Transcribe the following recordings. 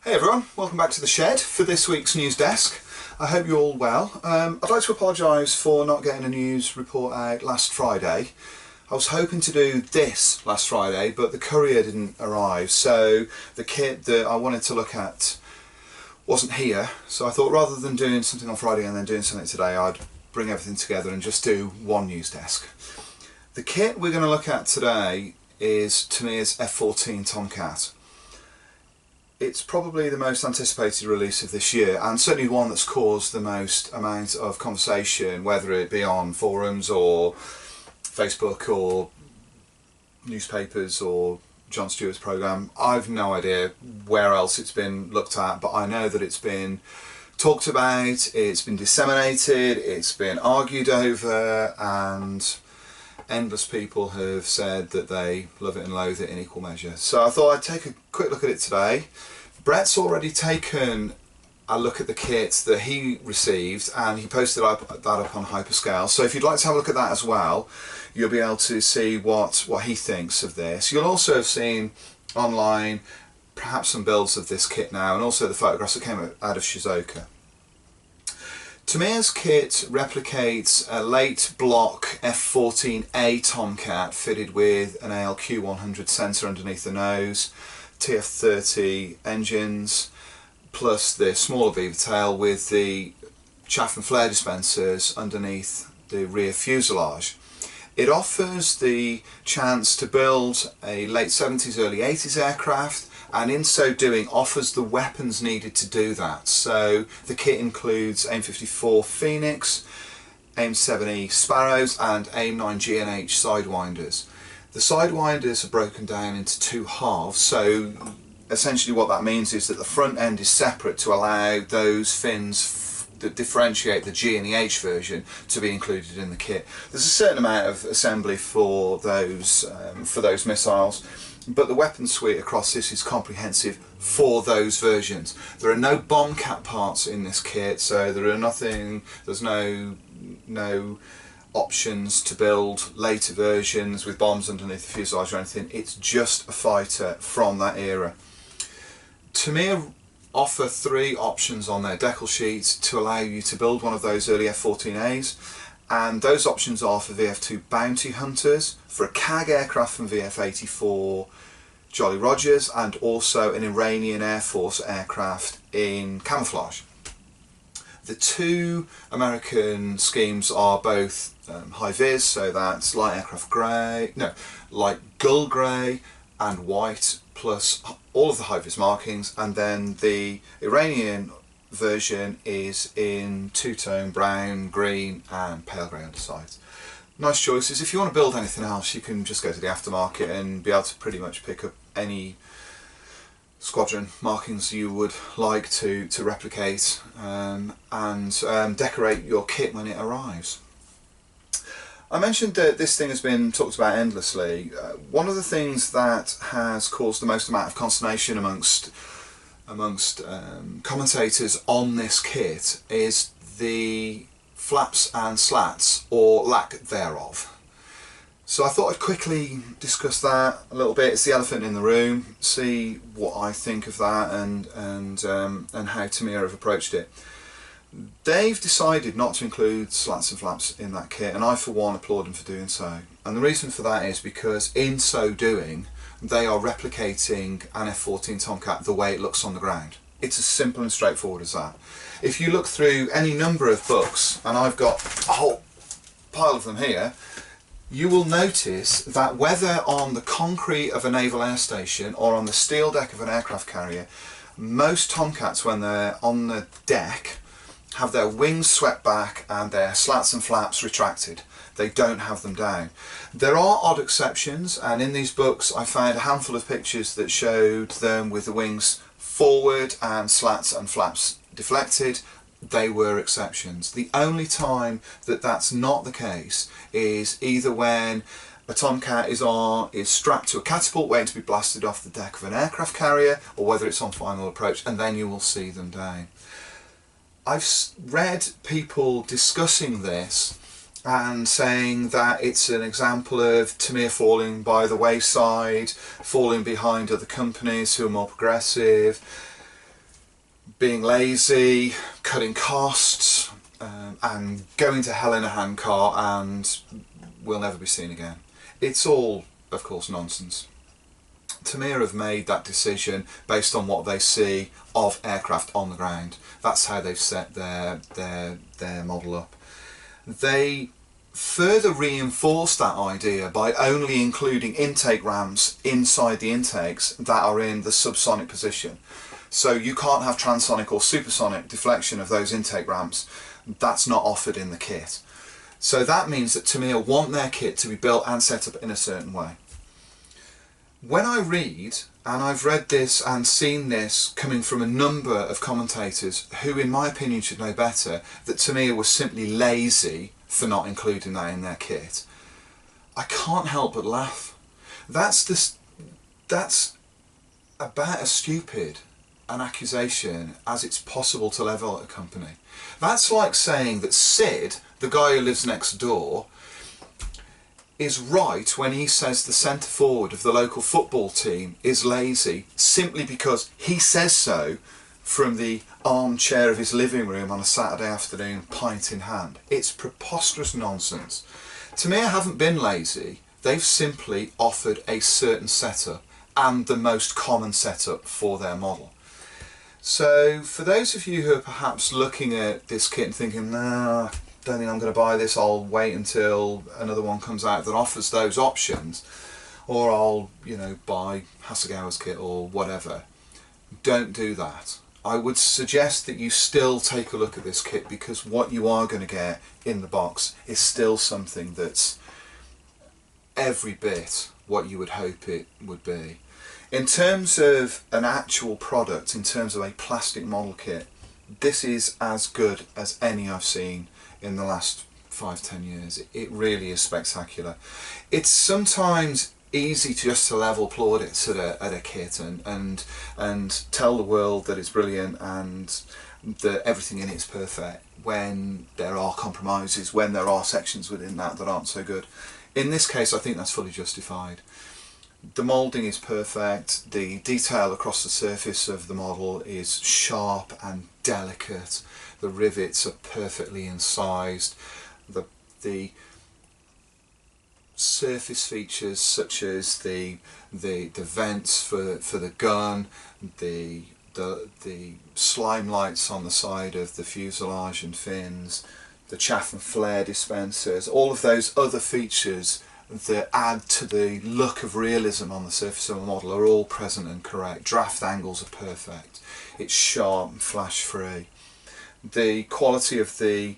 Hey everyone, welcome back to the shed for this week's news desk. I hope you're all well. I'd like to apologise for not getting a news report out last Friday. I was hoping to do this last Friday, but the courier didn't arrive, so the kit that I wanted to look at wasn't here. So I thought rather than doing something on Friday and then doing something today, I'd bring everything together and just do one news desk. The kit we're going to look at today is Tamiya's F-14 Tomcat. It's probably the most anticipated release of this year, and certainly one that's caused the most amount of conversation, whether it be on forums or Facebook or newspapers or Jon Stewart's programme. I've no idea where else it's been looked at, but I know that it's been talked about, it's been disseminated, it's been argued over, and endless people have said that they love it and loathe it in equal measure. So I thought I'd take a quick look at it today. Brett's already taken a look at the kit that he received and he posted that up on Hyperscale. So if you'd like to have a look at that as well, you'll be able to see what he thinks of this. You'll also have seen online perhaps some builds of this kit now, and also the photographs that came out of Shizuoka. Tamiya's kit replicates a late block F-14A Tomcat fitted with an ALQ100 sensor underneath the nose, TF30 engines, plus the smaller beaver tail with the chaff and flare dispensers underneath the rear fuselage. It offers the chance to build a late 70s, early 80s aircraft, and in so doing offers the weapons needed to do that. So the kit includes AIM-54 Phoenix, AIM-7E Sparrows and AIM-9 G&H Sidewinders. The Sidewinders are broken down into two halves, so essentially what that means is that the front end is separate to allow those fins that differentiate the G and the H version to be included in the kit. There's a certain amount of assembly for those missiles, but the weapon suite across this is comprehensive for those versions. There are no bomb cap parts in this kit, so there's no options to build later versions with bombs underneath the fuselage or anything. It's just a fighter from that era. Tamiya offer three options on their decal sheet to allow you to build one of those early F-14As, and those options are for VF2 Bounty Hunters, for a CAG aircraft from VF-84 Jolly Rogers, and also an Iranian Air Force aircraft in camouflage. The two American schemes are both high-vis, so that's light gull grey and white, plus all of the high-vis markings, and then the Iranian version is in two-tone brown, green and pale grey undersides. Nice choices. If you want to build anything else, you can just go to the aftermarket and be able to pretty much pick up any squadron markings you would like to replicate and decorate your kit when it arrives. I mentioned that this thing has been talked about endlessly. One of the things that has caused the most amount of consternation amongst commentators on this kit is the flaps and slats, or lack thereof. So I thought I'd quickly discuss that a little bit. It's the elephant in the room. See what I think of that and how Tamiya have approached it. They've decided not to include slats and flaps in that kit, and I for one applaud them for doing so. And the reason for that is because in so doing they are replicating an F-14 Tomcat the way it looks on the ground. It's as simple and straightforward as that. If you look through any number of books, and I've got a whole pile of them here, you will notice that whether on the concrete of a naval air station or on the steel deck of an aircraft carrier, most Tomcats, when they're on the deck, have their wings swept back and their slats and flaps retracted. They don't have them down. There are odd exceptions, and in these books I found a handful of pictures that showed them with the wings forward and slats and flaps deflected. They were exceptions. The only time that that's not the case is either when a Tomcat is strapped to a catapult waiting to be blasted off the deck of an aircraft carrier, or whether it's on final approach, and then you will see them down. I've read people discussing this and saying that it's an example of Tamiya falling by the wayside, falling behind other companies who are more progressive. being lazy, cutting costs, and going to hell in a handcart, and will never be seen again. It's all, of course, nonsense. Tamiya have made that decision based on what they see of aircraft on the ground. That's how they've set their model up. They further reinforce that idea by only including intake rams inside the intakes that are in the subsonic position. So you can't have transonic or supersonic deflection of those intake ramps. That's not offered in the kit. So that means that Tamiya want their kit to be built and set up in a certain way. When I read, and I've read this and seen this coming from a number of commentators who in my opinion should know better, that Tamiya was simply lazy for not including that in their kit, I can't help but laugh. That's about as stupid an accusation as it's possible to level at a company. That's like saying that Sid, the guy who lives next door, is right when he says the centre forward of the local football team is lazy simply because he says so from the armchair of his living room on a Saturday afternoon, pint in hand. It's preposterous nonsense. Tamiya haven't been lazy, they've simply offered a certain setup and the most common setup for their model. So for those of you who are perhaps looking at this kit and thinking, nah, don't think I'm going to buy this, I'll wait until another one comes out that offers those options, or I'll, buy Hasegawa's kit or whatever, don't do that. I would suggest that you still take a look at this kit, because what you are going to get in the box is still something that's every bit what you would hope it would be. In terms of an actual product, in terms of a plastic model kit, this is as good as any I've seen in the last 5-10 years. It really is spectacular. It's sometimes easy just to level plaudits at a kit and tell the world that it's brilliant and that everything in it is perfect, when there are compromises, when there are sections within that aren't so good. In this case, I think that's fully justified. The moulding is perfect, the detail across the surface of the model is sharp and delicate, the rivets are perfectly incised, the surface features such as the vents for the gun, the slime lights on the side of the fuselage and fins, the chaff and flare dispensers, all of those other features that add to the look of realism on the surface of a model are all present and correct. Draft angles are perfect, it's sharp and flash free. The quality of the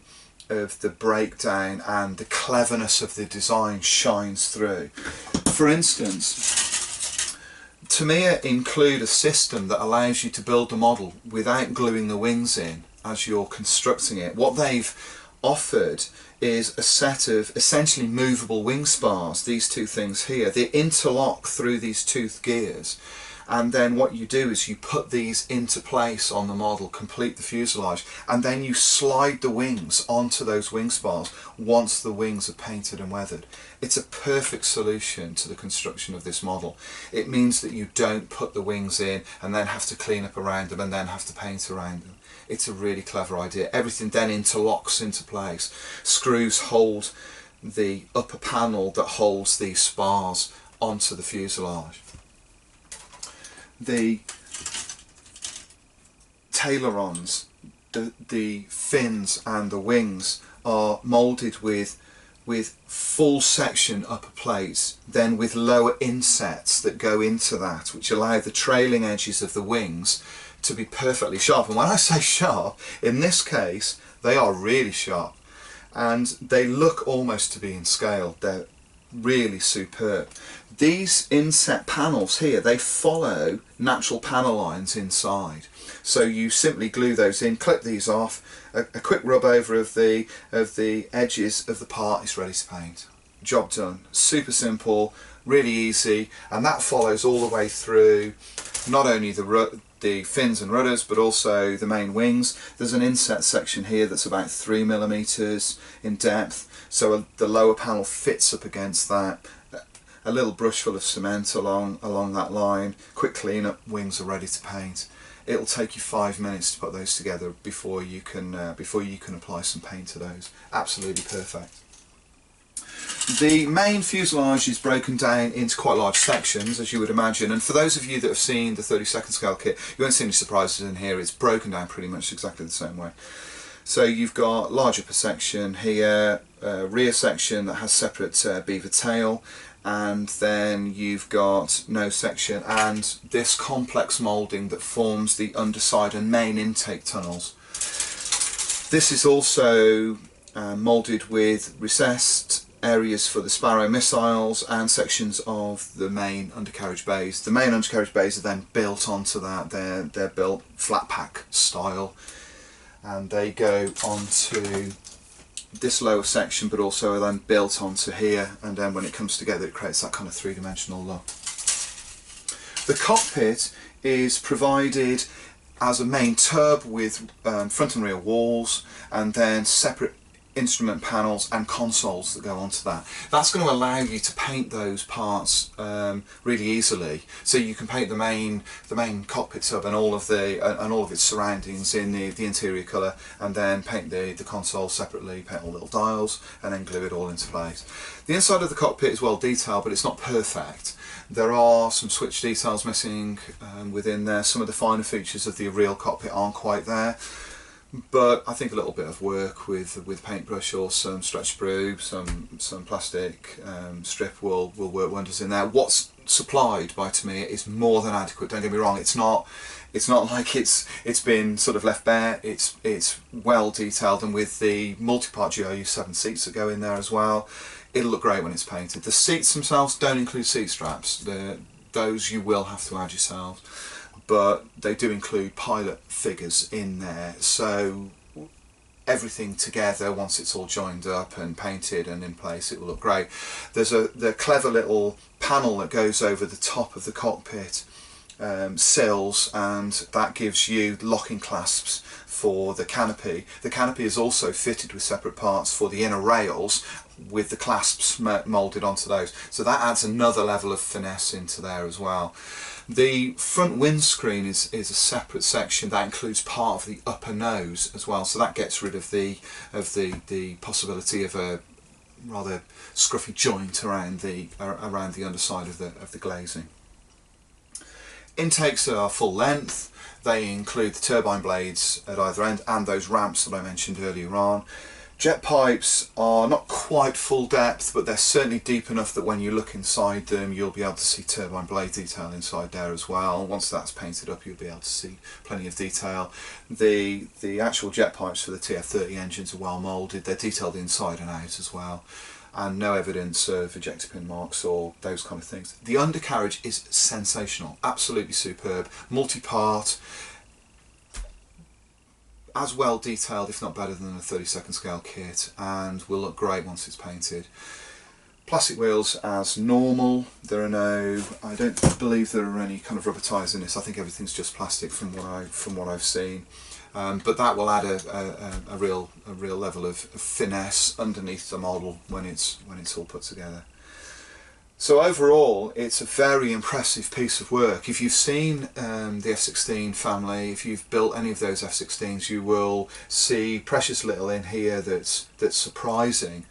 breakdown and the cleverness of the design shines through. For instance, Tamiya include a system that allows you to build the model without gluing the wings in as you're constructing it. What they've offered is a set of essentially movable wing spars, these two things here. They interlock through these tooth gears, and then what you do is you put these into place on the model, complete the fuselage, and then you slide the wings onto those wing spars once the wings are painted and weathered. It's a perfect solution to the construction of this model. It means that you don't put the wings in and then have to clean up around them and then have to paint around them. It's a really clever idea. Everything then interlocks into place. Screws hold the upper panel that holds these spars onto the fuselage. The ailerons, the fins and the wings are moulded with full section upper plates, then with lower insets that go into that, which allow the trailing edges of the wings to be perfectly sharp. And when I say sharp, in this case they are really sharp and they look almost to be in scale. They're really superb. These inset panels here, they follow natural panel lines inside, so you simply glue those in, clip these off, a quick rub over of the edges of the part is ready to paint. Job done. Super simple, really easy, and that follows all the way through not only the fins and rudders but also the main wings. There's an inset section here that's about 3mm in depth, so the lower panel fits up against that. A little brush full of cement along that line, quick clean up, wings are ready to paint. it'll take you 5 minutes to put those together before you can apply some paint to those. Absolutely perfect. The main fuselage is broken down into quite large sections, as you would imagine, and for those of you that have seen the 32nd scale kit, you won't see any surprises in here. It's broken down pretty much exactly the same way. So you've got large upper section here, rear section that has separate beaver tail, and then you've got nose section and this complex moulding that forms the underside and main intake tunnels. This is also moulded with recessed areas for the Sparrow missiles and sections of the main undercarriage bays. The main undercarriage bays are then built onto that. They're built flat pack style, and they go onto this lower section, but also are then built onto here, and then when it comes together it creates that kind of three-dimensional look. The cockpit is provided as a main tub with front and rear walls, and then separate instrument panels and consoles that go onto that. That's going to allow you to paint those parts really easily. So you can paint the main cockpit tub and all of its surroundings in the interior colour, and then paint the console separately, paint all the little dials, and then glue it all into place. The inside of the cockpit is well detailed, but it's not perfect. There are some switch details missing within there. Some of the finer features of the real cockpit aren't quite there. But I think a little bit of work with paintbrush or some stretch sprue, some plastic strip will work wonders in there. What's supplied by Tamiya is more than adequate. Don't get me wrong. It's not like it's been sort of left bare. It's well detailed, and with the multi-part GRU 7 seats that go in there as well, it'll look great when it's painted. The seats themselves don't include seat straps. Those you will have to add yourselves. But they do include pilot figures in there, so everything together, once it's all joined up and painted and in place, it will look great. There's the clever little panel that goes over the top of the cockpit sills, and that gives you locking clasps for the canopy. The canopy is also fitted with separate parts for the inner rails, with the clasps moulded onto those, so that adds another level of finesse into there as well. The front windscreen is a separate section that includes part of the upper nose as well, so that gets rid of the possibility of a rather scruffy joint around the underside of the glazing. Intakes are full length. They include the turbine blades at either end and those ramps that I mentioned earlier on. Jet pipes are not quite full depth, but they're certainly deep enough that when you look inside them you'll be able to see turbine blade detail inside there as well. Once that's painted up you'll be able to see plenty of detail. The actual jet pipes for the TF30 engines are well moulded. They're detailed inside and out as well, and no evidence of ejector pin marks or those kind of things. The undercarriage is sensational, absolutely superb, multi-part, as well detailed, if not better than the 32nd scale kit, and will look great once it's painted. Plastic wheels as normal. There are no, I don't believe there are any kind of rubber tyres in this. I think everything's just plastic from what I've seen. But that will add a real level of finesse underneath the model when it's all put together. So overall, it's a very impressive piece of work. If you've seen the F-16 family, if you've built any of those F-16s, you will see precious little in here that's surprising.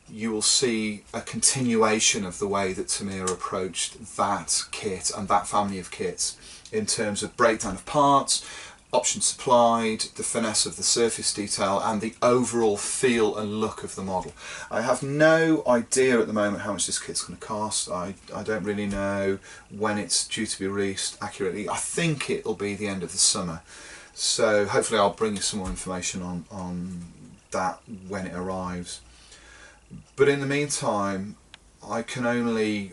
You will see a continuation of the way that Tamiya approached that kit and that family of kits in terms of breakdown of parts, options supplied, the finesse of the surface detail, and the overall feel and look of the model. I have no idea at the moment how much this kit's going to cost. I don't really know when it's due to be released accurately. I think it'll be the end of the summer, so hopefully I'll bring you some more information on that when it arrives. But in the meantime, I can only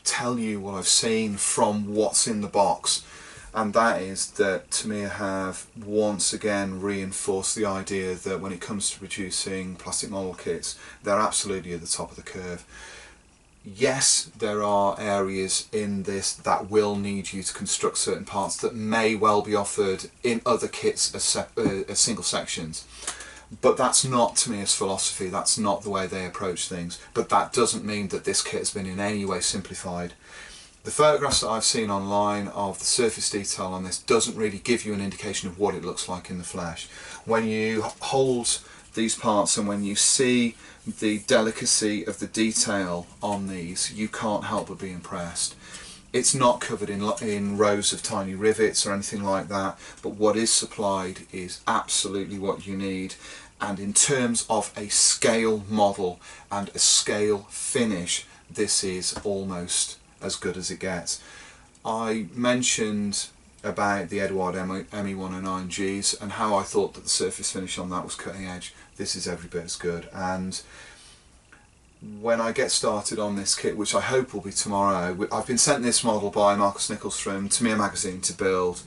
tell you what I've seen from what's in the box, and that is that Tamiya have once again reinforced the idea that when it comes to producing plastic model kits, they're absolutely at the top of the curve. Yes, there are areas in this that will need you to construct certain parts that may well be offered in other kits as single sections, but that's not Tamiya's philosophy. That's not the way they approach things. But that doesn't mean that this kit has been in any way simplified. The photographs that I've seen online of the surface detail on this doesn't really give you an indication of what it looks like in the flesh. When you hold these parts and when you see the delicacy of the detail on these, you can't help but be impressed. It's not covered in rows of tiny rivets or anything like that, but what is supplied is absolutely what you need. And in terms of a scale model and a scale finish, this is almost as good as it gets. I mentioned about the Eduard ME109Gs and how I thought that the surface finish on that was cutting edge. This is every bit as good, and when I get started on this kit, which I hope will be tomorrow, I've been sent this model by Marcus Nichols from Tamiya Magazine to build.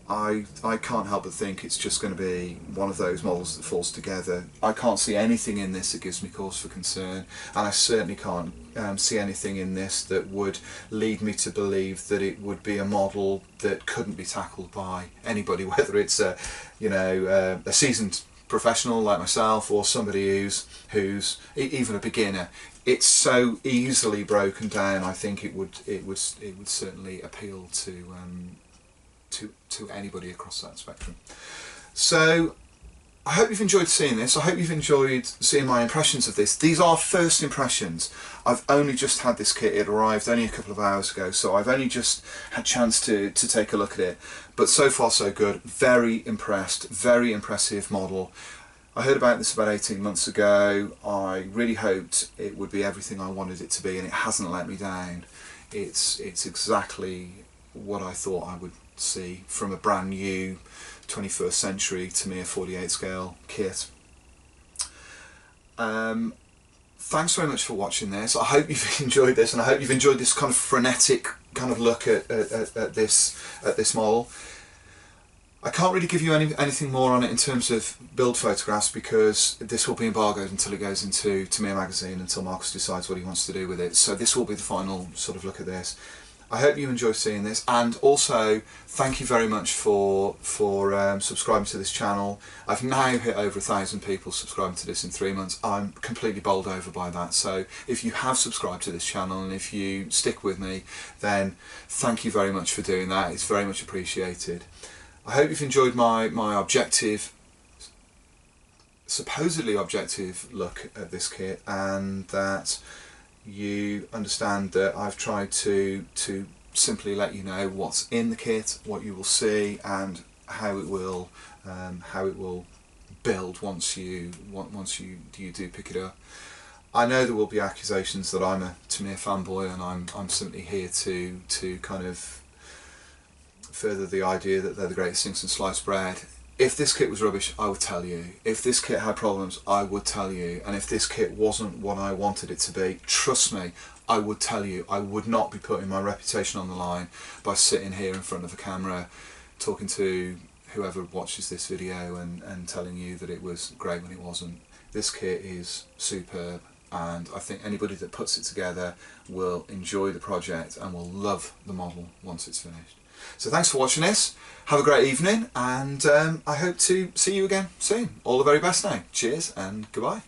I can't help but think it's just going to be one of those models that falls together. I can't see anything in this that gives me cause for concern, and I certainly can't see anything in this that would lead me to believe that it would be a model that couldn't be tackled by anybody, whether it's a seasoned professional like myself or somebody who's even a beginner. It's so easily broken down. I think it would certainly appeal to anybody across that spectrum. So I hope you've enjoyed seeing this. I hope you've enjoyed seeing my impressions of this. These are first impressions. I've only just had this kit. It arrived only a couple of hours ago, so I've only just had a chance to take a look at it. But so far so good. Very impressed. Very impressive model. I heard about this about 18 months ago. I really hoped it would be everything I wanted it to be, and it hasn't let me down. It's exactly what I thought I would see from a brand new 21st century Tamiya 48 scale kit. Thanks very much for watching this. I hope you've enjoyed this, and I hope you've enjoyed this kind of frenetic kind of look at this model. I can't really give you anything more on it in terms of build photographs, because this will be embargoed until it goes into Tamiya Magazine, until Marcus decides what he wants to do with it. So this will be the final sort of look at this. I hope you enjoy seeing this, and also thank you very much for subscribing to this channel. I've now hit over 1,000 people subscribing to this in 3 months. I'm completely bowled over by that. So if you have subscribed to this channel and if you stick with me, then thank you very much for doing that. It's very much appreciated. I hope you've enjoyed my supposedly objective look at this kit, and that you understand that I've tried to simply let you know what's in the kit, what you will see, and how it will build once you do pick it up. I know there will be accusations that I'm a Tamiya fanboy, and I'm simply here to kind of further the idea that they're the greatest things since sliced bread. If this kit was rubbish, I would tell you. If this kit had problems, I would tell you. And if this kit wasn't what I wanted it to be, trust me, I would tell you. I would not be putting my reputation on the line by sitting here in front of a camera talking to whoever watches this video and telling you that it was great when it wasn't. This kit is superb, and I think anybody that puts it together will enjoy the project and will love the model once it's finished. So thanks for watching this. Have a great evening, and I hope to see you again soon. All the very best now. Cheers and goodbye.